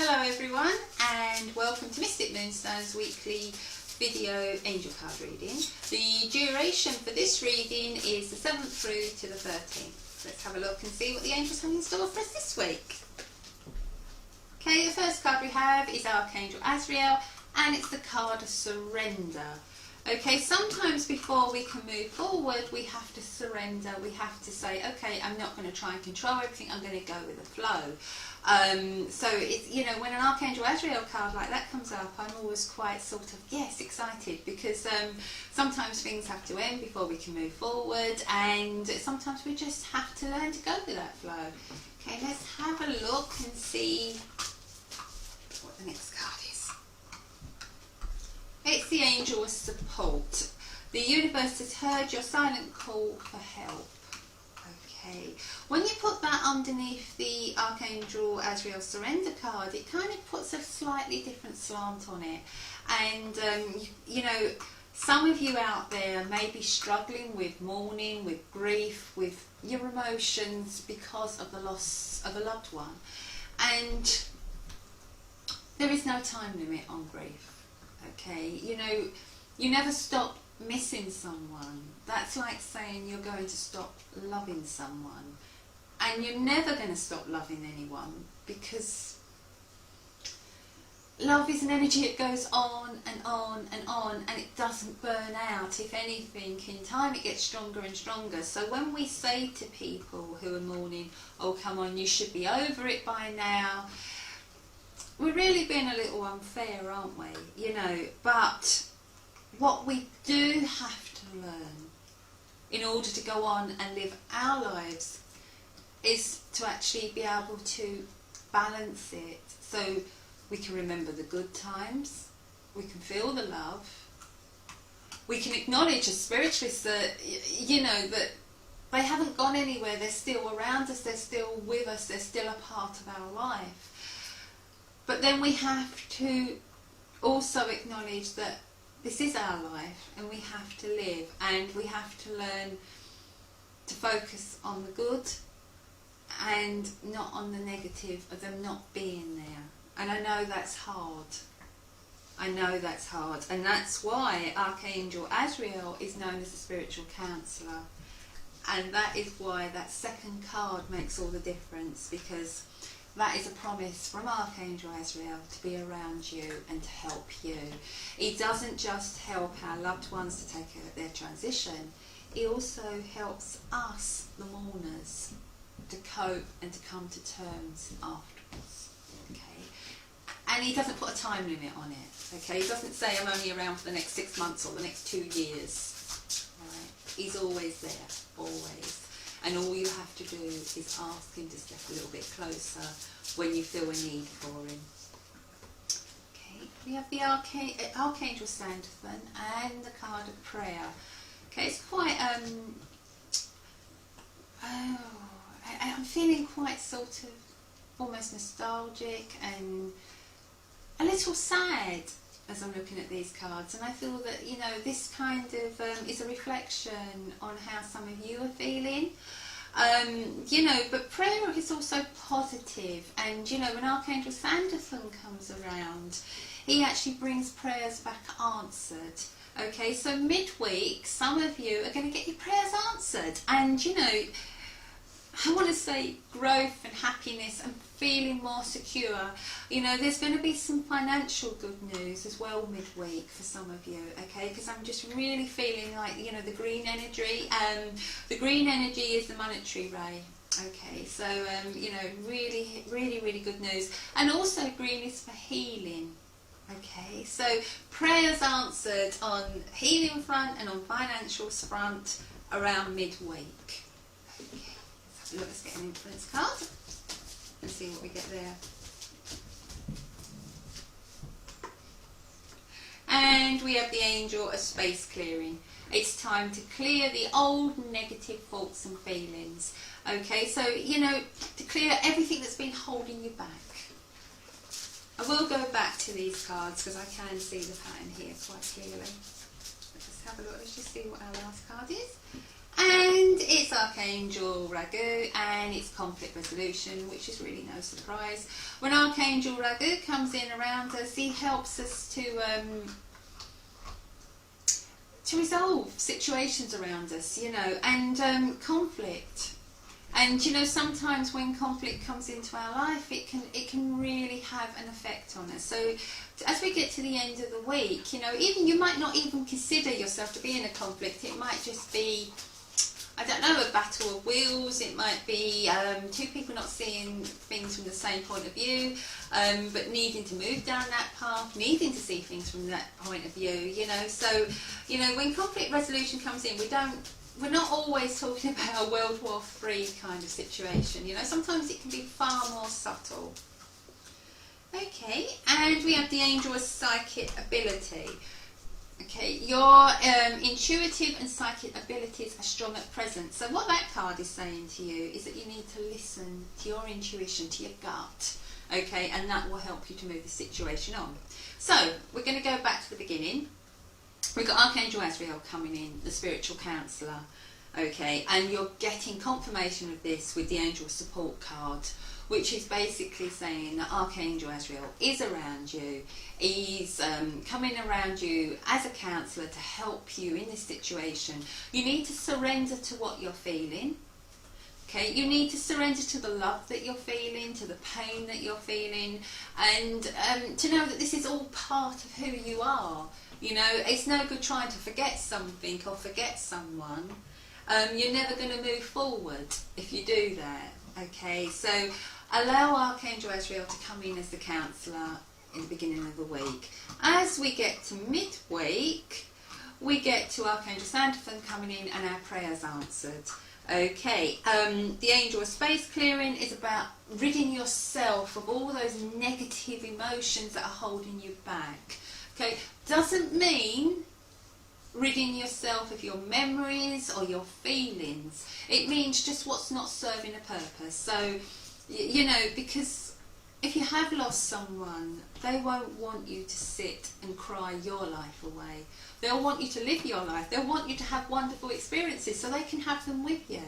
Hello everyone, and welcome to Mystic Moonstone's weekly video angel card reading. The duration for this reading is the 7th through to the 13th. Let's have a look and see what the angels have in store for us this week. Okay, the first card we have is Archangel Azrael, and it's the card of surrender. Okay, sometimes before we can move forward, we have to surrender. We have to say, okay, I'm not going to try and control everything. I'm going to go with the flow. So it's, you know, when an Archangel Azrael card like that comes up, I'm always quite sort of, yes, excited, because sometimes things have to end before we can move forward, and sometimes we just have to learn to go with that flow. Okay, let's have a look and see what the next card is. It's the angel of support. The universe has heard your silent call for help. Okay, when you put that underneath the Archangel Azrael surrender card, it kind of puts a slightly different slant on it. And you know, some of you out there may be struggling with mourning, with grief, with your emotions because of the loss of a loved one. And there is no time limit on grief. Okay, you know, you never stop missing someone. That's like saying you're going to stop loving someone, and you're never going to stop loving anyone, because love is an energy that goes on and on and on, and it doesn't burn out. If anything, in time it gets stronger and stronger. So when we say to people who are mourning, oh come on, you should be over it by now, we're really being a little unfair, aren't we? You know, but what we do have to learn in order to go on and live our lives is to actually be able to balance it, so we can remember the good times, we can feel the love, we can acknowledge as spiritualists that, you know, that they haven't gone anywhere, they're still around us, they're still with us, they're still a part of our life. But then we have to also acknowledge that this is our life, and we have to live, and we have to learn to focus on the good and not on the negative of them not being there. And I know that's hard. I know that's hard. And that's why Archangel Azrael is known as a spiritual counsellor. And that is why that second card makes all the difference, because that is a promise from Archangel Azrael to be around you and to help you. He doesn't just help our loved ones to take care of their transition, he also helps us, the mourners, to cope and to come to terms afterwards. Okay? And he doesn't put a time limit on it. Okay? He doesn't say, I'm only around for the next 6 months or the next 2 years. Right? He's always there, always. And all you have to do is ask him to step a little bit closer when you feel a need for him. Okay, we have the Archangel Sandalphon and the card of prayer. Okay, it's quite, I'm feeling quite sort of almost nostalgic and a little sad as I'm looking at these cards, and I feel that, you know, this kind of is a reflection on how some of you are feeling. You know, but prayer is also positive, and you know, when Archangel Sandalphon comes around, he actually brings prayers back answered. Okay, so midweek, some of you are going to get your prayers answered, and you know, I want to say growth and happiness and feeling more secure. You know, there's going to be some financial good news as well midweek for some of you, okay? Because I'm just really feeling like, you know, the green energy. The green energy is the monetary ray, okay? So, you know, really, really, really good news. And also green is for healing, okay? So prayers answered on healing front and on financials front around midweek. Okay. Let's get an influence card and see what we get there. And we have the angel of space clearing. It's time to clear the old negative thoughts and feelings. Okay, so, you know, to clear everything that's been holding you back. I will go back to these cards because I can see the pattern here quite clearly. Let's have a look, let's just see what our last card is. And And it's Archangel Ragu, and it's conflict resolution, which is really no surprise. When Archangel Ragu comes in around us, he helps us to resolve situations around us, you know, and conflict. And you know, sometimes when conflict comes into our life, it can really have an effect on us. So as we get to the end of the week, you know, even you might not even consider yourself to be in a conflict. It might just be, I don't know, a battle of wills. It might be two people not seeing things from the same point of view, but needing to move down that path, needing to see things from that point of view, you know. So, you know, when conflict resolution comes in, we're not always talking about a World War III kind of situation, you know. Sometimes it can be far more subtle. Okay, and we have the angel as psychic ability. Okay, your intuitive and psychic abilities are strong at present. So what that card is saying to you is that you need to listen to your intuition, to your gut. Okay, and that will help you to move the situation on. So we're going to go back to the beginning. We've got Archangel Azrael coming in, the spiritual counsellor. Okay, and you're getting confirmation of this with the angel support card, which is basically saying that Archangel Azrael is around you. He's coming around you as a counsellor to help you in this situation. You need to surrender to what you're feeling. Okay, you need to surrender to the love that you're feeling, to the pain that you're feeling, and to know that this is all part of who you are. You know, it's no good trying to forget something or forget someone. You're never going to move forward if you do that. Okay, so allow Archangel Azrael to come in as the counsellor in the beginning of the week. As we get to midweek, we get to Archangel Sandalphon coming in and our prayers answered. Okay, the angel of space clearing is about ridding yourself of all those negative emotions that are holding you back. Okay, doesn't mean ridding yourself of your memories or your feelings. It means just what's not serving a purpose. So, you know, because if you have lost someone, they won't want you to sit and cry your life away. They'll want you to live your life. They'll want you to have wonderful experiences so they can have them with you.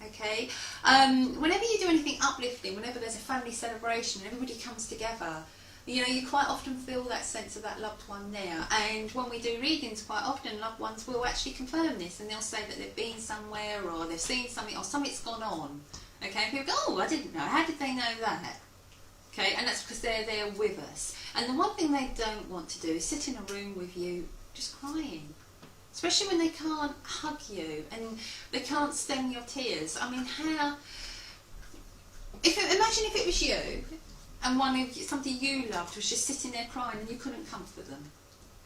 Okay? Whenever you do anything uplifting, whenever there's a family celebration and everybody comes together, you know, you quite often feel that sense of that loved one there. And when we do readings, quite often loved ones will actually confirm this, and they'll say that they've been somewhere or they've seen something or something's gone on. Okay, and people go, oh, I didn't know. How did they know that? Okay, and that's because they're there with us. And the one thing they don't want to do is sit in a room with you just crying. Especially when they can't hug you and they can't stem your tears. I mean, how... Imagine if it was you and somebody you loved was just sitting there crying and you couldn't comfort them.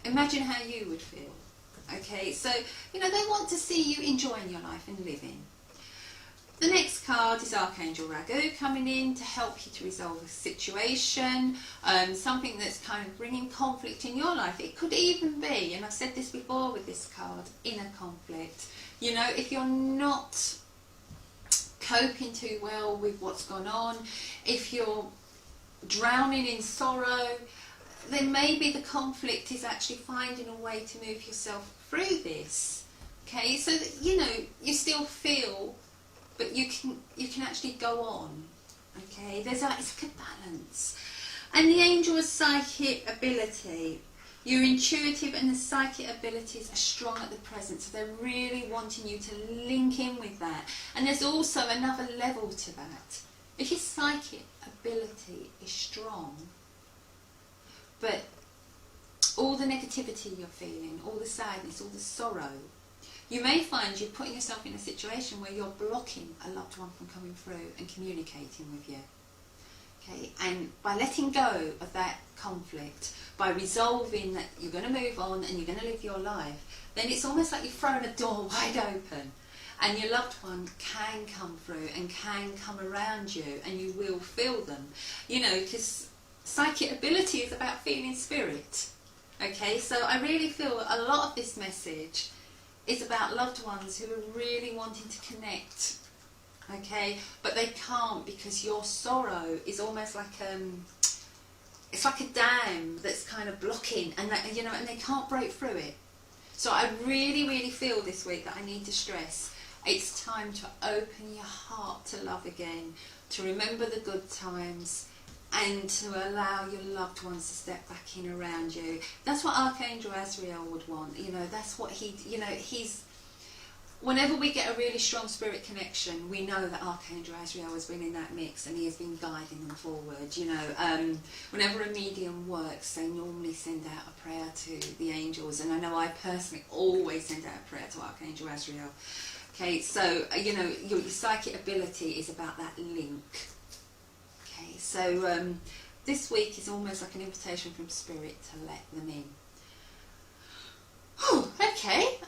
Imagine how you would feel. Okay, so, you know, they want to see you enjoying your life and living. The next card is Archangel Ragu coming in to help you to resolve a situation, something that's kind of bringing conflict in your life. It could even be, and I've said this before with this card, inner conflict. You know, if you're not coping too well with what's gone on, if you're drowning in sorrow, then maybe the conflict is actually finding a way to move yourself through this. Okay, so that, you know, you still feel, but you can actually go on. Okay, it's like a balance. And the angel of psychic ability, your intuitive and the psychic abilities are strong at the present, so they're really wanting you to link in with that. And there's also another level to that. If your psychic ability is strong, but all the negativity you're feeling, all the sadness, all the sorrow, you may find you're putting yourself in a situation where you're blocking a loved one from coming through and communicating with you. Okay, and by letting go of that conflict, by resolving that you're going to move on and you're going to live your life, then it's almost like you've thrown a door wide open and your loved one can come through and can come around you and you will feel them. You know, because psychic ability is about feeling spirit. Okay, so I really feel a lot of this message is about loved ones who are really wanting to connect, okay, but they can't because your sorrow is almost like it's like a dam that's kind of blocking, and that, you know, and they can't break through it. So I really feel this week that I need to stress It's time to open your heart to love again, to remember the good times, and to allow your loved ones to step back in around you. That's what Archangel Azrael would want. You know, that's what he's. Whenever we get a really strong spirit connection, we know that Archangel Azrael has been in that mix and he has been guiding them forward. You know, whenever a medium works, they normally send out a prayer to the angels, and I know I personally always send out a prayer to Archangel Azrael. Okay, so you know, your psychic ability is about that link. Okay, so this week is almost like an invitation from Spirit to let them in. Oh, okay.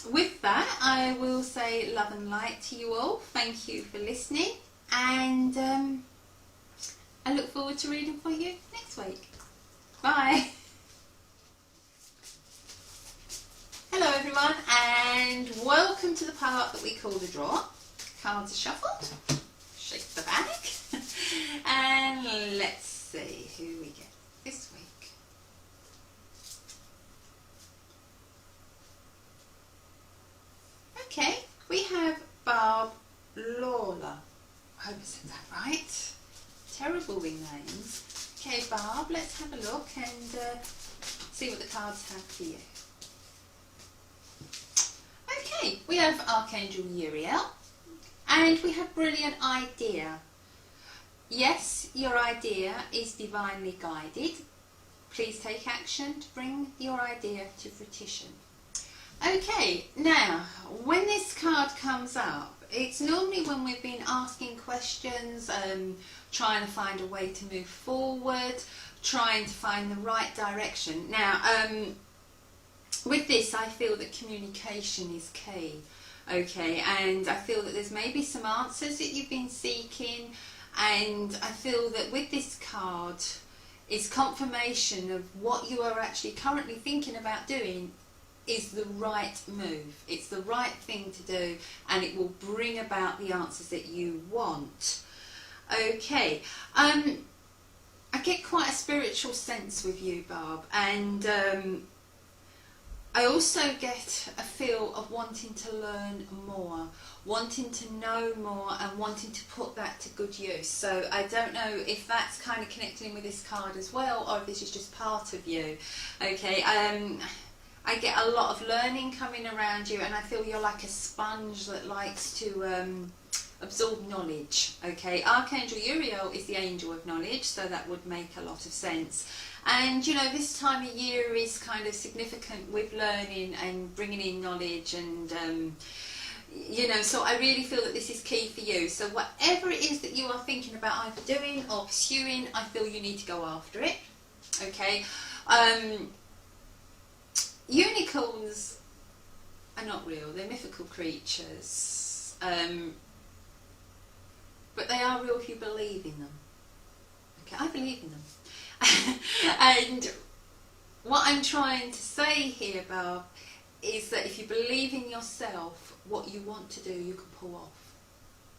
With that, I will say love and light to you all. Thank you for listening, and I look forward to reading for you next week. Bye. Hello everyone, and welcome to the part that we call the draw. Cards are shuffled. Shake the bag, and let's see who we get this week. Okay, we have Barb Lawler. I hope I said that right. Terrible with names. Okay, Barb, let's have a look and see what the cards have for you. Okay, we have Archangel Uriel, and we have Brilliant Idea. Yes, your idea is divinely guided. Please take action to bring your idea to fruition. Okay, now, when this card comes up, it's normally when we've been asking questions, trying to find a way to move forward, trying to find the right direction. Now, with this, I feel that communication is key, okay, and I feel that there's maybe some answers that you've been seeking, and I feel that with this card, it's confirmation of what you are actually currently thinking about doing is the right move. It's the right thing to do, and it will bring about the answers that you want. Okay, I get quite a spiritual sense with you, Barb, and I also get a feel of wanting to learn more, wanting to know more, and wanting to put that to good use. So I don't know if that's kind of connecting with this card as well, or if this is just part of you. Okay, I get a lot of learning coming around you, and I feel you're like a sponge that likes to absorb knowledge. Okay, Archangel Uriel is the angel of knowledge, so that would make a lot of sense. And you know, this time of year is kind of significant with learning and bringing in knowledge, and you know, so I really feel that this is key for you. So whatever it is that you are thinking about either doing or pursuing, I feel you need to go after it. Okay. Unicorns are not real, they're mythical creatures, but they are real if you believe in them. Okay, I believe in them. And what I'm trying to say here, Barb, is that if you believe in yourself, what you want to do, you can pull off.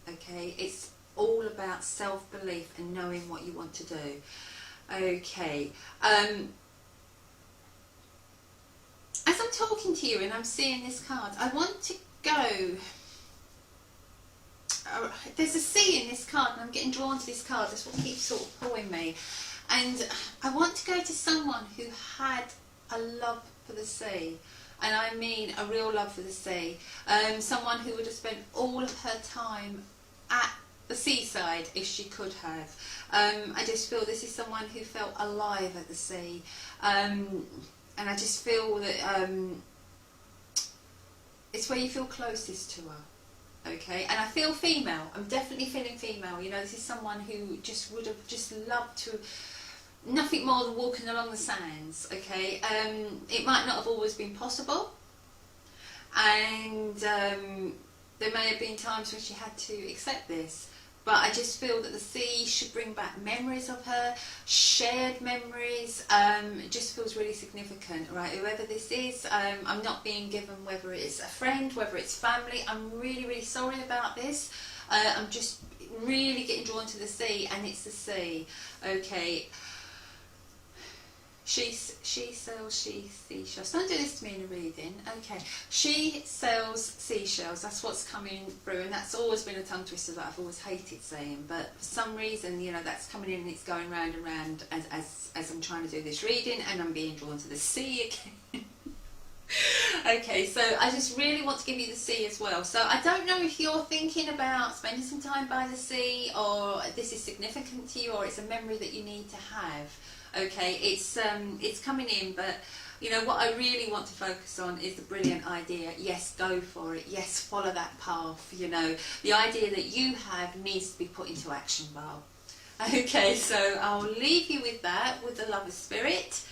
Okay, it's all about self-belief and knowing what you want to do. Okay. As I'm talking to you and I'm seeing this card, I want to go, there's a sea in this card, and I'm getting drawn to this card. That's what keeps sort of pulling me. And I want to go to someone who had a love for the sea, and I mean a real love for the sea. Someone who would have spent all of her time at the seaside if she could have. I just feel this is someone who felt alive at the sea. And I just feel that it's where you feel closest to her, okay? And I feel female. I'm definitely feeling female. You know, this is someone who just would have just loved to, nothing more than walking along the sands, okay? It might not have always been possible, and there may have been times when she had to accept this. But I just feel that the sea should bring back memories of her, shared memories. It just feels really significant, right? Whoever this is, I'm not being given whether it's a friend, whether it's family. I'm really, really sorry about this. I'm just really getting drawn to the sea, and it's the sea. Okay. She sells seashells. Don't do this to me in a reading. Okay. She sells seashells. That's what's coming through, and that's always been a tongue twister that I've always hated saying. But for some reason, you know, that's coming in and it's going round and round as I'm trying to do this reading, and I'm being drawn to the sea again. Okay, so I just really want to give you the sea as well. So I don't know if you're thinking about spending some time by the sea, or this is significant to you, or it's a memory that you need to have. Okay, it's coming in, but you know what I really want to focus on is the brilliant idea. Yes, go for it. Yes, follow that path. You know, the idea that you have needs to be put into action, Barb. Okay, so I'll leave you with that, with the Lover's Spirit.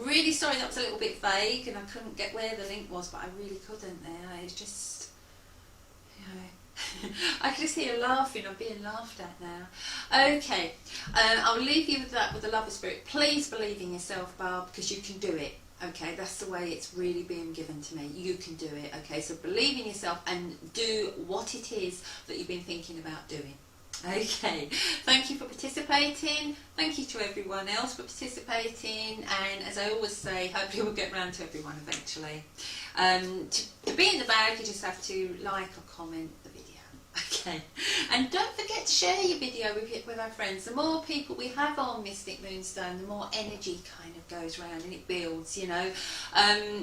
Really sorry that was a little bit vague and I couldn't get where the link was, but I really couldn't there. It's just, you know, I can just hear laughing. I'm being laughed at now. Okay, I'll leave you with that, with the Lover's Spirit. Please believe in yourself, Barb, because you can do it. Okay, that's the way it's really being given to me. You can do it. Okay, so believe in yourself and do what it is that you've been thinking about doing. Okay, thank you for participating. Thank you to everyone else for participating, and as I always say, hopefully we'll get round to everyone eventually. To be in the bag, you just have to like or comment the video. Okay, and don't forget to share your video with our friends. The more people we have on Mystic Moonstone, the more energy kind of goes round and it builds, you know.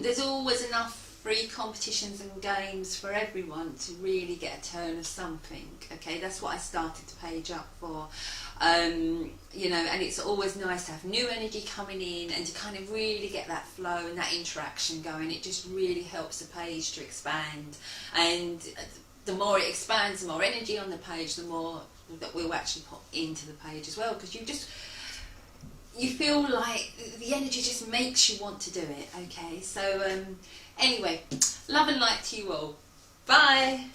There's always enough free competitions and games for everyone to really get a turn of something. Okay, that's what I started the page up for. You know, and it's always nice to have new energy coming in and to kind of really get that flow and that interaction going. It just really helps the page to expand, and the more it expands, the more energy on the page, the more that we'll actually put into the page as well, because you feel like the energy just makes you want to do it. Okay, so anyway, love and light to you all. Bye.